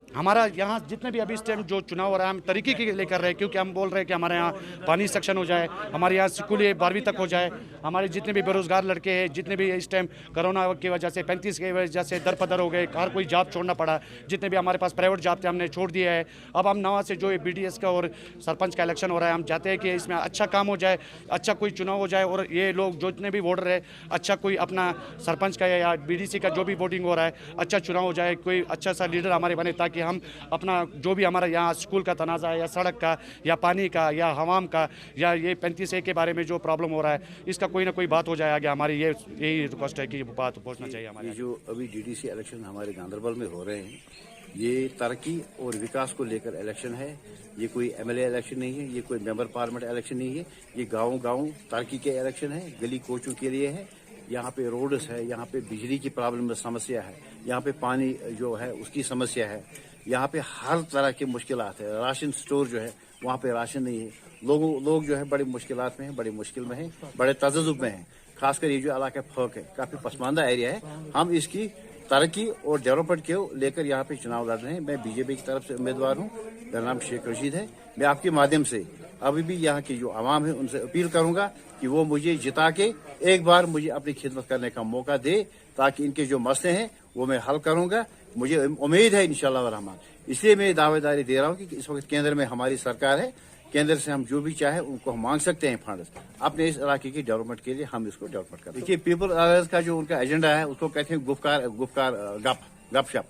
हमारा यहाँ जितने भी अभी इस टाइम जो चुनाव हो रहा है हम तरीके के लिए कर रहे हैं, क्योंकि हम बोल रहे हैं कि हमारे यहाँ पानी सेक्शन हो जाए, हमारे यहाँ स्कूल 12वीं तक हो जाए, हमारे जितने भी बेरोजगार लड़के हैं, जितने भी इस टाइम कोरोना की वजह से 35 की वजह से दर पदर हो गए, हर कोई जॉब छोड़ना पड़ा, जितने भी हमारे पास प्राइवेट जॉब थे हमने छोड़ दिया है। अब हम नवा से जो BDS का और सरपंच का इलेक्शन हो रहा है, हम चाहते हैं कि इसमें अच्छा काम हो जाए, अच्छा कोई चुनाव हो जाए और ये लोग जितने भी वोटर है अच्छा कोई अपना सरपंच का या BDC का जो भी वोटिंग हो रहा है अच्छा चुनाव हो जाए, कोई अच्छा सा लीडर हमारे बने, ताकि हम अपना जो भी हमारा यहाँ स्कूल का तनाज़ा है या सड़क का या पानी का या हवाम का या ये 35A के बारे में जो प्रॉब्लम हो रहा है इसका कोई ना कोई बात हो जाए आगे। हमारी यही रिक्वेस्ट है कि बात पहुँचना चाहिए हमारे। ये जो अभी DDC इलेक्शन हमारे गांधरबल में हो रहे हैं, ये तरक्की और विकास को लेकर इलेक्शन है। ये कोई MLA इलेक्शन नहीं है, ये कोई मेंबर पार्लियामेंट इलेक्शन नहीं है, ये गाँव तरक्की के इलेक्शन है, गली कोचों के लिए है। यहाँ पे रोड्स है, यहाँ पे बिजली की प्रॉब्लम समस्या है, यहाँ पे पानी जो है उसकी समस्या है, यहाँ पे हर तरह की मुश्किलात है। राशन स्टोर जो है वहाँ पे राशन नहीं है, लोग जो है बड़ी मुश्किलात में हैं, बड़ी मुश्किल में हैं, बड़े तजजुब में हैं। खासकर ये जो इलाका फर्क है, काफी पसमानदा एरिया है। हम इसकी तरक्की और डेवलपमेंट को लेकर यहाँ पे चुनाव लड़ रहे हैं। मैं BJP की तरफ से उम्मीदवार हूँ, मेरा नाम शेख रशीद है। मैं आपके माध्यम से अभी भी यहाँ की जो आवाम है उनसे अपील करूंगा कि वो मुझे जिता के एक बार मुझे अपनी खिदमत करने का मौका दे, ताकि इनके जो मसले हैं वो मैं हल करूंगा। मुझे उम्मीद है इंशाअल्लाह रहमान। इसलिए मैं दावेदारी दे रहा हूँ कि इस वक्त केंद्र में हमारी सरकार है, केंद्र से हम जो भी चाहे उनको हम मांग सकते हैं फंड्स अपने इस इलाके की डेवलपमेंट के लिए। हम इसको डेवलपमेंट करते हैं। देखिए, पीपल अलायंस का जो उनका एजेंडा है उसको कहते हैं गपशप।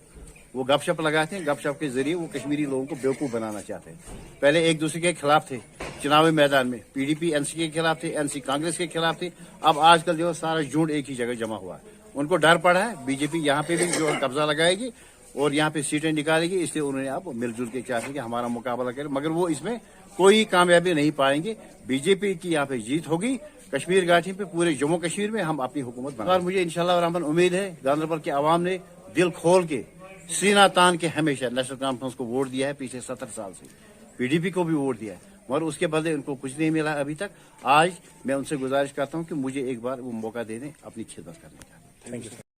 वो गपशप लगाते हैं, गपशप के जरिए वो कश्मीरी लोगों को बेवकूफ बनाना चाहते हैं। पहले एक दूसरे के खिलाफ थे चुनावी मैदान में, PDP NC के खिलाफ थे, NC कांग्रेस के खिलाफ थे। अब आजकल जो सारा झुंड एक ही जगह जमा हुआ है, उनको डर पड़ा है BJP यहाँ पे भी जो कब्जा लगाएगी और यहाँ पे सीटें निकालेगी, इसलिए उन्होंने अब मिलजुल के चाहते कि हमारा मुकाबला करें, मगर वो इसमें कोई कामयाबी नहीं पाएंगे। BJP की यहाँ पे जीत होगी। कश्मीर घाटी पे पूरे जम्मू कश्मीर में हम अपनी हुकूमत बना। और मुझे इंशाअल्लाह रहमान उम्मीद है गांधरबल के आवाम ने दिल खोल के सीना तान के हमेशा नेशनल कॉन्फ्रेंस को वोट दिया है, पिछले 70 साल से PDP को भी वोट दिया है, मगर उसके बदले उनको कुछ नहीं मिला अभी तक। आज मैं उनसे गुजारिश करता हूँ कि मुझे एक बार वो मौका दे दें अपनी खिदमत करने का। Thank you.